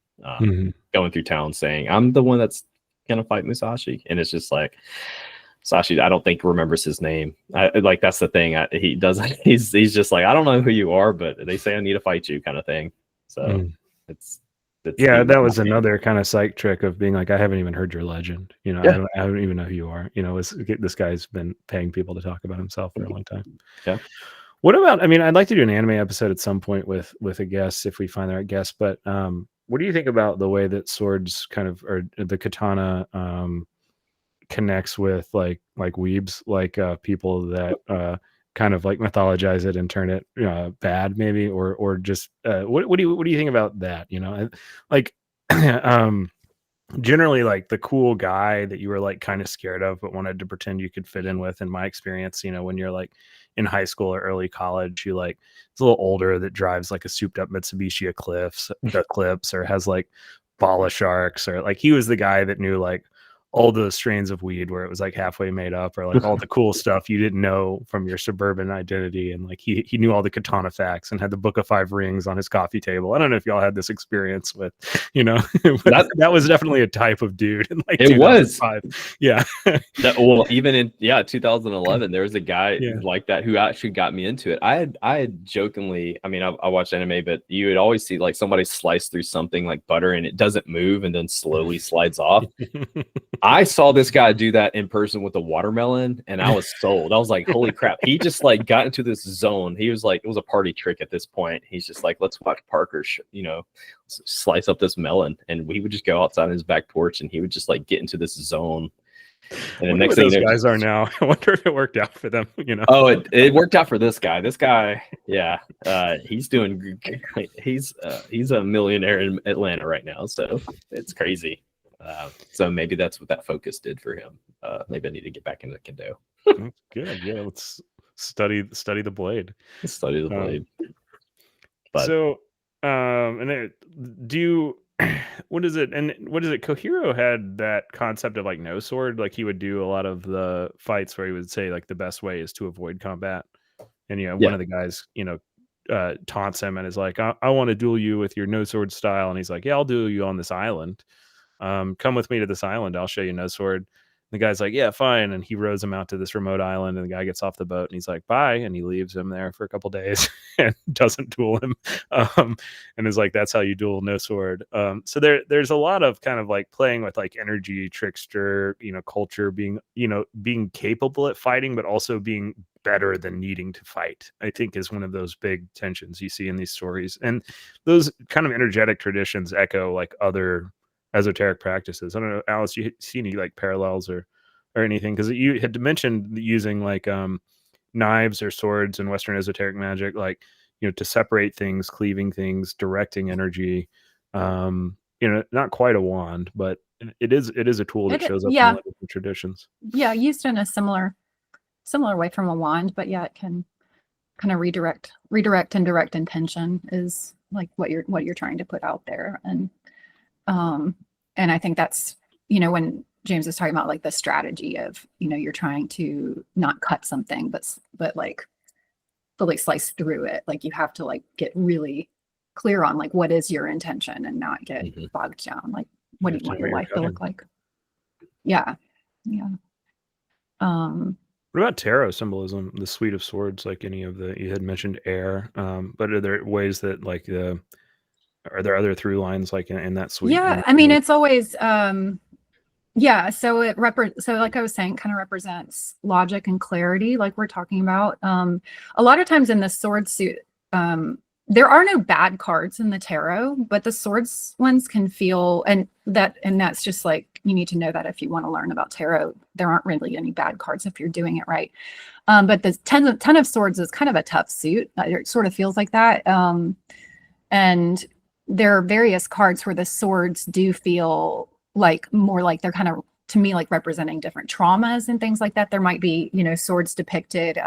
going through town saying, I'm the one that's gonna fight Musashi, and it's just like, Musashi, I don't think remembers his name. Like that's the thing. He doesn't. He's just like, I don't know who you are, but they say I need to fight you, kind of thing. So it's that was another kind of psych trick of being like, I haven't even heard your legend. I don't even know who you are. This guy's been paying people to talk about himself for a long time. Yeah. What about? I mean, I'd like to do an anime episode at some point with a guest if we find the right guest. But what do you think about the way that swords kind of, or the katana connects with like weebs, like people that kind of like mythologize it and turn it bad, maybe, or just what do you think about that? Like generally, like the cool guy that you were like kind of scared of but wanted to pretend you could fit in with. In my experience, when you're like in high school or early college, you like it's a little older, that drives like a souped up Mitsubishi Eclipse or has like Bala sharks, or like he was the guy that knew like all the strains of weed where it was like halfway made up, or like all the cool stuff you didn't know from your suburban identity. And like he knew all the katana facts and had the Book of Five Rings on his coffee table. I don't know if y'all had this experience with, but that was definitely a type of dude in like it was. Yeah. Well, even in 2011, there was a guy like that who actually got me into it. I had jokingly, I mean, I watched anime, but you would always see like somebody slice through something like butter and it doesn't move and then slowly slides off. I saw this guy do that in person with a watermelon, and I was sold. I was like, holy crap. He just like got into this zone. He was like, it was a party trick at this point. He's just like, let's watch Parker, slice up this melon. And we would just go outside on his back porch and he would just like get into this zone. And the next thing those guys are now, I wonder if it worked out for them, Oh, it worked out for this guy. This guy, he's doing, he's a millionaire in Atlanta right now. So it's crazy. So maybe that's what that focus did for him. Maybe I need to get back into Kendo. Good. Yeah, let's study the blade. Study the blade. So, and do you? What is it? And what is it? Kohiro had that concept of like no sword. Like he would do a lot of the fights where he would say like the best way is to avoid combat. And one of the guys, taunts him and is like, I want to duel you with your no sword style. And he's like, yeah, I'll duel you on this island. Come with me to this island. I'll show you no sword. The guy's like, yeah, fine. And he rows him out to this remote island, and the guy gets off the boat and he's like, bye. And he leaves him there for a couple days and doesn't duel him. And is like, that's how you duel no sword. So there's a lot of kind of like playing with like energy, trickster, culture, being capable at fighting, but also being better than needing to fight, I think is one of those big tensions you see in these stories. And those kind of energetic traditions echo like other esoteric practices. I don't know, Alice, you see any like parallels or anything? Because you had mentioned using like knives or swords in Western esoteric magic, like to separate things, cleaving things, directing energy. Not quite a wand, but it is a tool that shows up in a lot of different traditions. Yeah, used in a similar way from a wand, but it can kind of redirect and direct intention is like what you're trying to put out there. And I think that's, when James is talking about like the strategy of, you're trying to not cut something, but like fully slice through it. Like you have to like get really clear on like, what is your intention and not get bogged down. Like, what do you want your life to look like? Yeah. Yeah. What about tarot symbolism, the suite of swords, like any of you had mentioned air, but are there ways that like are there other through lines like in that suite? Yeah, I mean, it's always, so like I was saying, kind of represents logic and clarity, like we're talking about. A lot of times in the sword suit, there are no bad cards in the tarot, but the swords ones can feel, and that's just like, you need to know that if you want to learn about tarot, there aren't really any bad cards if you're doing it right. But the ten of swords is kind of a tough suit. It sort of feels like that. And there are various cards where the swords do feel like more like they're kind of, to me, like representing different traumas and things like that. There might be, swords depicted,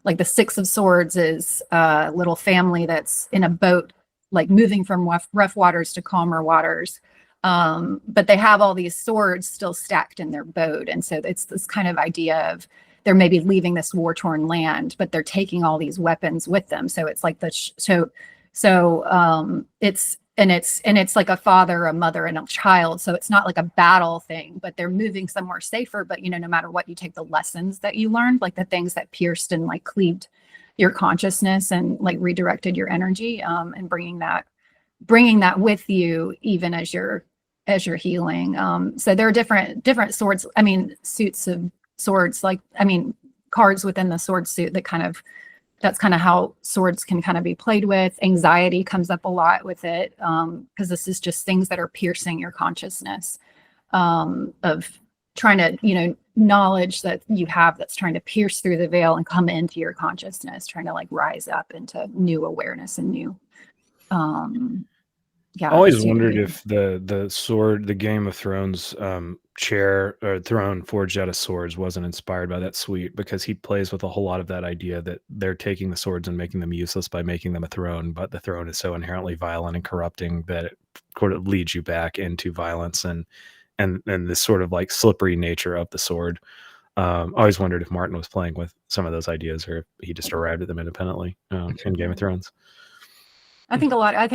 like the Six of Swords is a little family that's in a boat, like moving from rough waters to calmer waters. But they have all these swords still stacked in their boat. And so it's this kind of idea of they're maybe leaving this war-torn land, but they're taking all these weapons with them. So it's like it's like a father, a mother, and a child. So it's not like a battle thing, but they're moving somewhere safer. But, no matter what, you take the lessons that you learned, like the things that pierced and like cleaved your consciousness and like redirected your energy, and bringing that with you, even as you're healing. So there are different swords. I mean, suits of swords, cards within the sword suit that's kind of how swords can kind of be played with. Anxiety comes up a lot with it, because this is just things that are piercing your consciousness, of trying to, knowledge that you have that's trying to pierce through the veil and come into your consciousness, trying to like rise up into new awareness and new, I always wondered if the sword, the Game of Thrones chair or throne forged out of swords wasn't inspired by that suite, because he plays with a whole lot of that idea that they're taking the swords and making them useless by making them a throne, but the throne is so inherently violent and corrupting that it sort of leads you back into violence and this sort of like slippery nature of the sword. I always wondered if Martin was playing with some of those ideas or if he just arrived at them independently in Game of Thrones. I think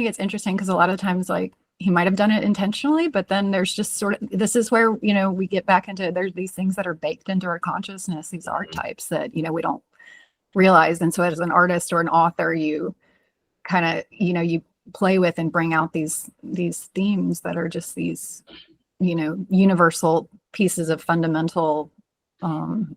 it's interesting because a lot of times like he might have done it intentionally, but then there's just sort of, this is where, we get back into, there's these things that are baked into our consciousness, these archetypes that, we don't realize. And so as an artist or an author, you kind of, you play with and bring out these themes that are just these, universal pieces of fundamental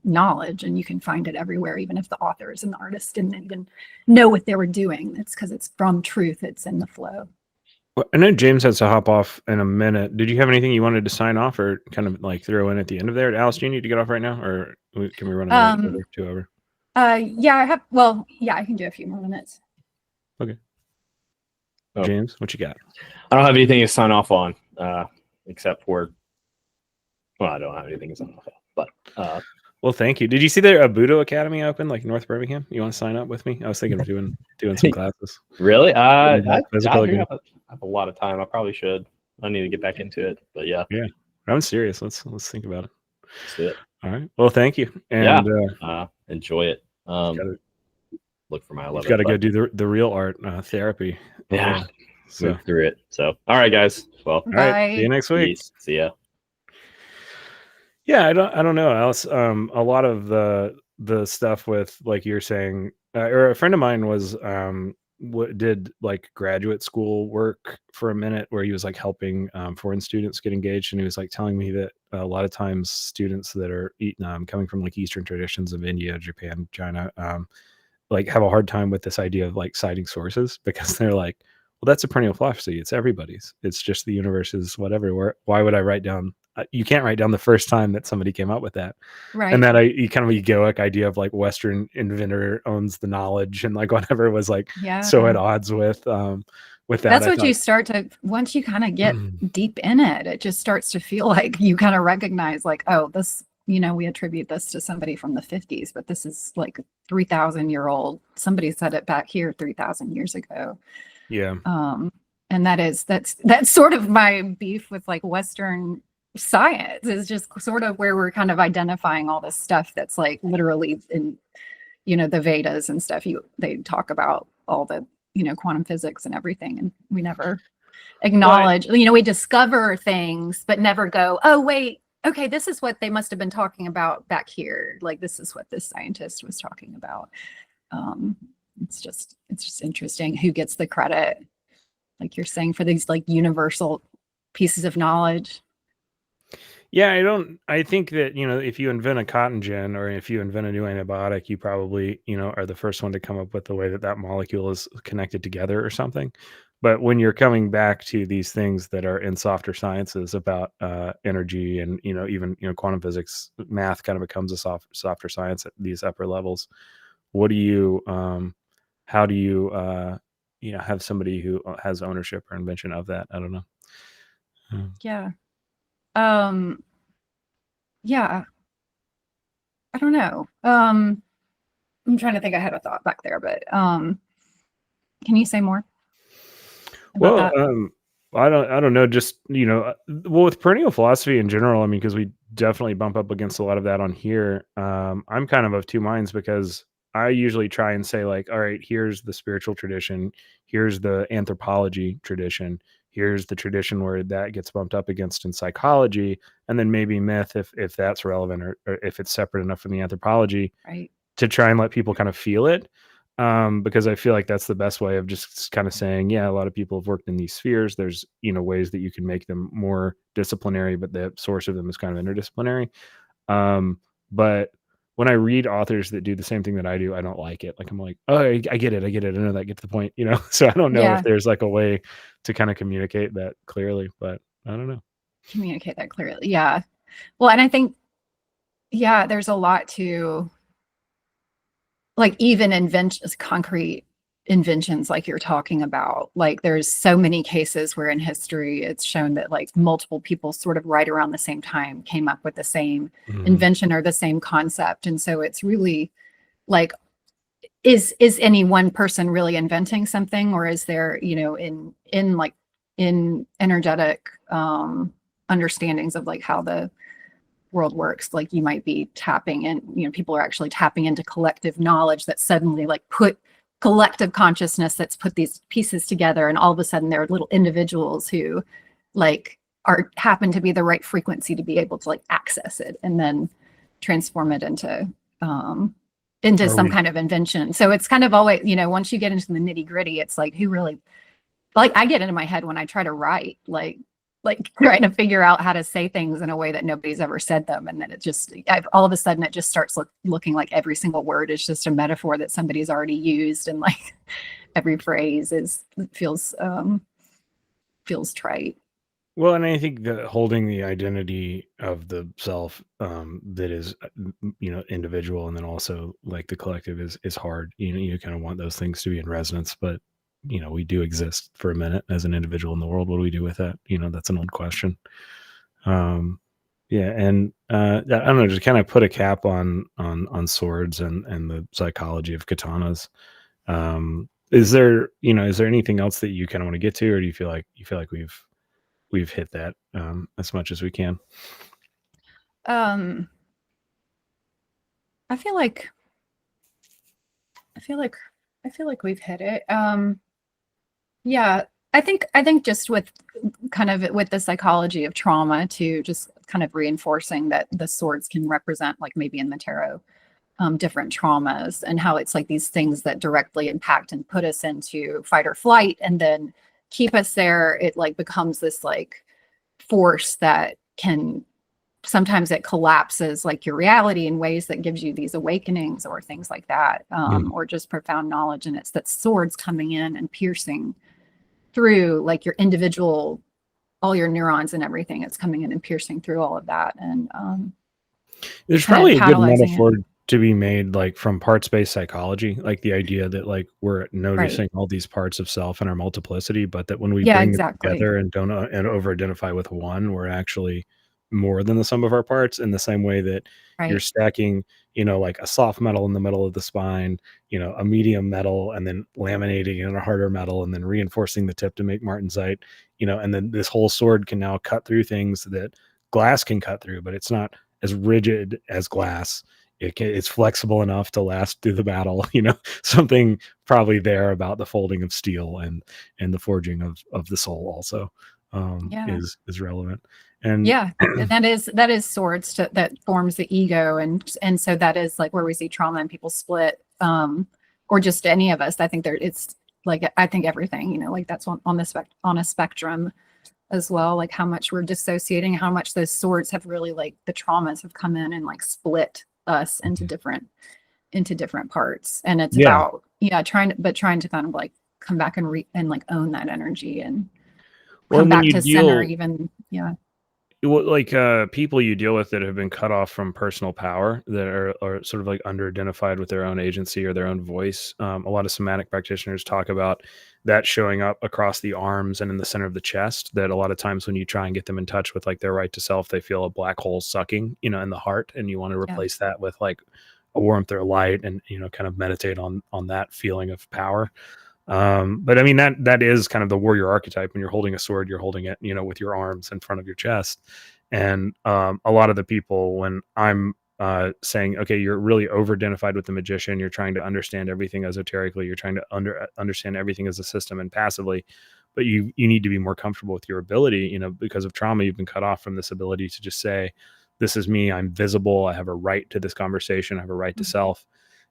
knowledge, and you can find it everywhere, even if the authors and the artists didn't even know what they were doing. It's because it's from truth, it's in the flow. Well, I know James has to hop off in a minute. Did you have anything you wanted to sign off or kind of like throw in at the end of there? Alice, do you need to get off right now, or can we run a minute or two over? Yeah, I have. Well, yeah, I can do a few more minutes. Okay. Oh. James, what you got? I don't have anything to sign off on, except for, well, I don't have anything to sign off on, but well, thank you. Did you see the Budo Academy open, like North Birmingham? You want to sign up with me? I was thinking of doing some classes. Really? I have a lot of time. I probably should. I need to get back into it, but yeah. Yeah, I'm serious. Let's think about it. Let's do it. All right. Well, thank you. And enjoy it. Look for my 11. Got to go do the real art therapy. Yeah. Move through it. So, all right, guys. Well, all right. See you next week. Peace. See ya. Yeah, I don't know, Alice. A lot of the stuff with, like you're saying, or a friend of mine was did like graduate school work for a minute where he was like helping foreign students get engaged, and he was like telling me that a lot of times students that are coming from like Eastern traditions of India, Japan, China, like have a hard time with this idea of like citing sources, because they're like, well, that's a perennial philosophy. It's everybody's. It's just the universe is whatever. Why would I write down? You can't write down the first time that somebody came up with that. Right. And that kind of egoic idea of like Western inventor owns the knowledge and like whatever was like so at odds with that. That's what you start to, once you kind of get deep in it, it just starts to feel like you kind of recognize like, oh, this, we attribute this to somebody from the 50s, but this is like 3,000-year-old. Somebody said it back here 3,000 years ago. Yeah. And that's sort of my beef with like Western science, is just sort of where we're kind of identifying all this stuff that's like literally in, the Vedas and stuff. They talk about all the, quantum physics and everything, and we never acknowledge, we discover things, but never go, oh, wait, okay, this is what they must have been talking about back here. Like, this is what this scientist was talking about. It's just interesting who gets the credit, like you're saying, for these like universal pieces of knowledge. Yeah, I think that, if you invent a cotton gin or if you invent a new antibiotic, you probably, are the first one to come up with the way that molecule is connected together or something. But when you're coming back to these things that are in softer sciences about energy and, even, quantum physics, math kind of becomes a softer science at these upper levels. What do you, how do you, have somebody who has ownership or invention of that? I don't know. Yeah. Yeah, I don't know. I'm trying to think. I had a thought back there, but can you say more about that? I don't know. Just, well, with perennial philosophy in general, I mean, because we definitely bump up against a lot of that on here. I'm kind of two minds, because I usually try and say like, all right, here's the spiritual tradition, here's the anthropology tradition, here's the tradition where that gets bumped up against in psychology, and then maybe myth if that's relevant, or if it's separate enough from the anthropology, right, to try and let people kind of feel it. Because I feel like that's the best way of just kind of saying, yeah, a lot of people have worked in these spheres. There's, ways that you can make them more disciplinary, but the source of them is kind of interdisciplinary. But when I read authors that do the same thing that I do, I don't like it. Like, I'm like, oh, I get it. I know that, get to the point, so I don't know if there's like a way to kind of communicate that clearly, but I don't know. Communicate that clearly. Yeah. Well, and I think, yeah, there's a lot to like even inventions, concrete inventions like you're talking about. Like there's so many cases where in history it's shown that like multiple people sort of right around the same time came up with the same invention or the same concept. And so it's really like, is any one person really inventing something, or is there, you know, in energetic understandings of like how the world works, like you might be tapping in, you know, people are actually tapping into collective knowledge that suddenly like put collective consciousness that's put these pieces together, and all of a sudden there are little individuals who like happen to be the right frequency to be able to like access it and then transform it into some kind of invention. So it's kind of always, you know, once you get into the nitty gritty, it's like who really, like I get into my head when I try to write, like trying to figure out how to say things in a way that nobody's ever said them. And then it just, all of a sudden it just starts looking like every single word is just a metaphor that somebody's already used. And like every phrase feels trite. Well, and I think that holding the identity of the self that is, you know, individual, and then also like the collective is hard. You know, you kind of want those things to be in resonance, but you know, we do exist for a minute as an individual in the world. What do we do with that? You know, that's an old question. Yeah, and I don't know, just kind of put a cap on swords and the psychology of katanas. Is there anything else that you kind of want to get to, or do you feel like we've hit that as much as we can? I feel like we've hit it. Yeah, I think just with the psychology of trauma, to just kind of reinforcing that the swords can represent, like maybe in the tarot, different traumas, and how it's like these things that directly impact and put us into fight or flight and then keep us there. It like becomes this like force that can, sometimes it collapses like your reality in ways that gives you these awakenings or things like that, or just profound knowledge. And it's that swords coming in and piercing through like your individual, all your neurons and everything. It's coming in and piercing through all of that. And there's probably a good metaphor to be made, like from parts-based psychology, like the idea that like we're noticing all these parts of self and our multiplicity, but that when we bring them together and don't and over-identify with one, we're actually more than the sum of our parts. In the same way that you're stacking, you know, like a soft metal in the middle of the spine, you know, a medium metal, and then laminating in a harder metal, and then reinforcing the tip to make martensite, you know, and then this whole sword can now cut through things that glass can cut through, but it's not as rigid as glass. It's flexible enough to last through the battle. You know, something probably there about the folding of steel and the forging of the soul also is relevant. And and that is swords that forms the ego, and so that is like where we see trauma and people split, or just any of us. I think it's like, I think everything, you know, like that's on a spectrum as well, like how much we're dissociating, how much those swords have really, like the traumas have come in and like split us into different parts. And it's about trying to kind of like come back and like own that energy and come back to center, even like people you deal with that have been cut off from personal power, that are sort of like under-identified with their own agency or their own voice. A lot of somatic practitioners talk about that showing up across the arms and in the center of the chest, that a lot of times when you try and get them in touch with like their right to self, they feel a black hole sucking, you know, in the heart, and you want to replace that with like a warmth or light, and, you know, kind of meditate on that feeling of power. But I mean, that is kind of the warrior archetype. When you're holding a sword, you're holding it, you know, with your arms in front of your chest. And a lot of the people, when I'm saying, okay, you're really over-identified with the magician, you're trying to understand everything esoterically, you're trying to understand everything as a system and passively, but you need to be more comfortable with your ability, you know, because of trauma, you've been cut off from this ability to just say, this is me, I'm visible, I have a right to this conversation, I have a right to self.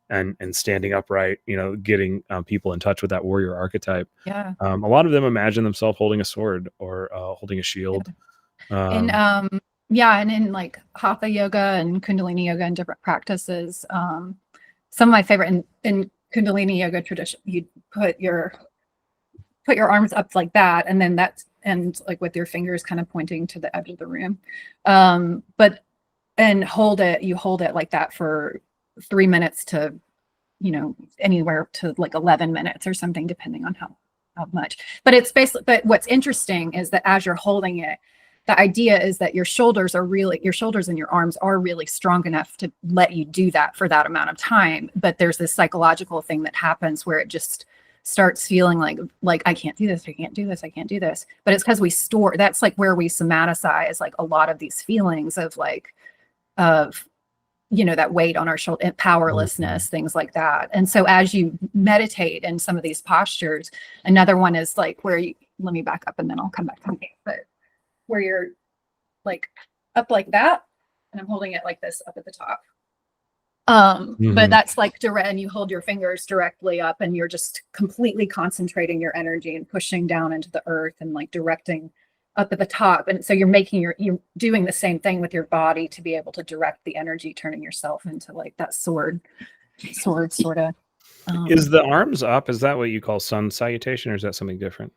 And standing upright, you know, getting people in touch with that warrior archetype. A lot of them imagine themselves holding a sword or holding a shield. And in like hatha yoga and kundalini yoga and different practices, some of my favorite in kundalini yoga tradition, you put your arms up like that, and then and like with your fingers kind of pointing to the edge of the room. And hold it like that for 3 minutes to, anywhere to like 11 minutes or something, depending on how much. But it's basically, but what's interesting is that as you're holding it, the idea is that your shoulders and your arms are really strong enough to let you do that for that amount of time. But there's this psychological thing that happens where it just starts feeling like I can't do this, I can't do this, I can't do this. But it's because we store, that's like where we somaticize like a lot of these feelings of that weight on our shoulder and powerlessness, things like that. And so as you meditate in some of these postures, another one is like where let me back up and then I'll come back to me, but where you're like up like that, and I'm holding it like this up at the top. But that's like direct, and you hold your fingers directly up and you're just completely concentrating your energy and pushing down into the earth and like directing up at the top. And so you're doing the same thing with your body to be able to direct the energy, turning yourself into like that sword sort of. Is the arms up? Is that what you call sun salutation, or is that something different?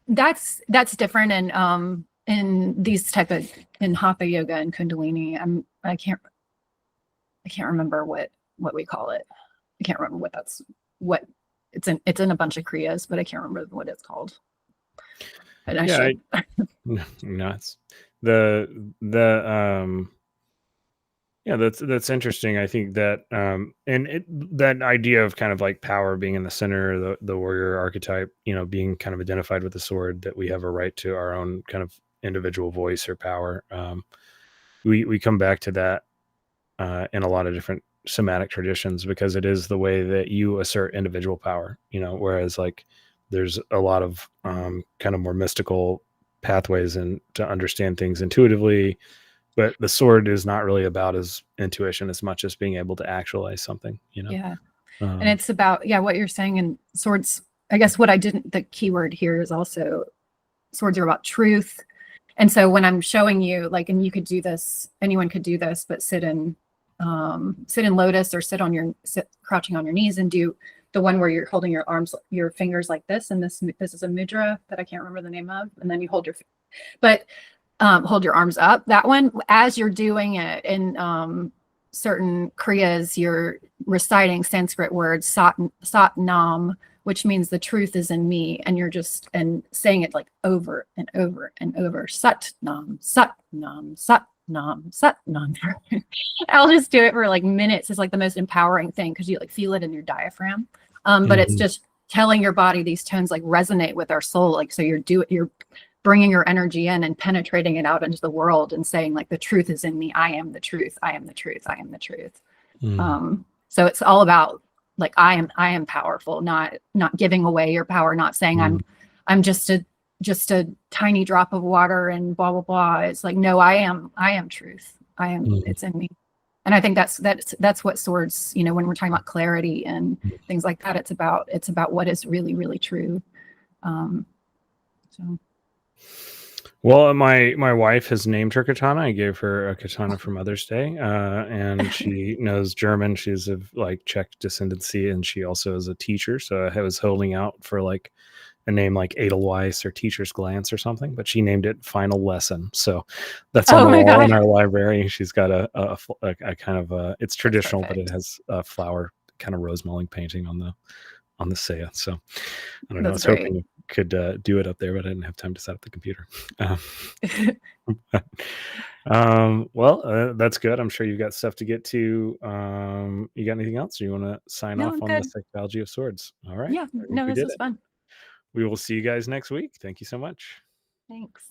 That's different in these type of, in hatha yoga and kundalini. I can't remember what we call it. I can't remember what it's in a bunch of kriyas, but I can't remember what it's called. But nuts. That's interesting. I think that that idea of kind of like power being in the center, the warrior archetype, being kind of identified with the sword, that we have a right to our own kind of individual voice or power. We come back to that in a lot of different somatic traditions, because it is the way that you assert individual power, whereas like there's a lot of kind of more mystical pathways and to understand things intuitively, but the sword is not really about as intuition as much as being able to actualize something, Yeah. And it's about, what you're saying in swords. I guess the keyword here is also swords are about truth. And so when I'm showing you, like, and you could do this, anyone could do this, but sit in lotus or sit crouching on your knees and do the one where you're holding your arms, your fingers like this. And this is a mudra that I can't remember the name of. And then you hold your arms up. That one, as you're doing it in certain kriyas, you're reciting Sanskrit words, sat nam, which means the truth is in me. And you're just saying it like over and over and over. Sat nam, sat nam, sat nam, sat nam. I'll just do it for like minutes. It's like the most empowering thing because you like feel it in your diaphragm. But it's just telling your body these tones like resonate with our soul. Like, so you're bringing your energy in and penetrating it out into the world and saying like, the truth is in me. I am the truth. I am the truth. I am the truth. So it's all about like, I am powerful, not giving away your power, not saying I'm just a tiny drop of water and blah, blah, blah. It's like, no, I am truth. It's in me. And I think that's what swords, when we're talking about clarity and things like that, it's about what is really, really true. Well, my wife has named her katana. I gave her a katana for Mother's Day, and she knows German. She's of like Czech descendancy, and she also is a teacher. So I was holding out for like a name like Edelweiss or Teacher's Glance or something, but she named it Final Lesson. So that's on the wall in our library. She's got a kind of it's traditional, but it has a flower kind of rose mulling painting on the saya. So I don't know. I was hoping you could do it up there, but I didn't have time to set up the computer. Well, that's good. I'm sure you've got stuff to get to. You got anything else? Or you want to sign off on the psychology of swords? All right. Yeah. No, this was fun. We will see you guys next week. Thank you so much. Thanks.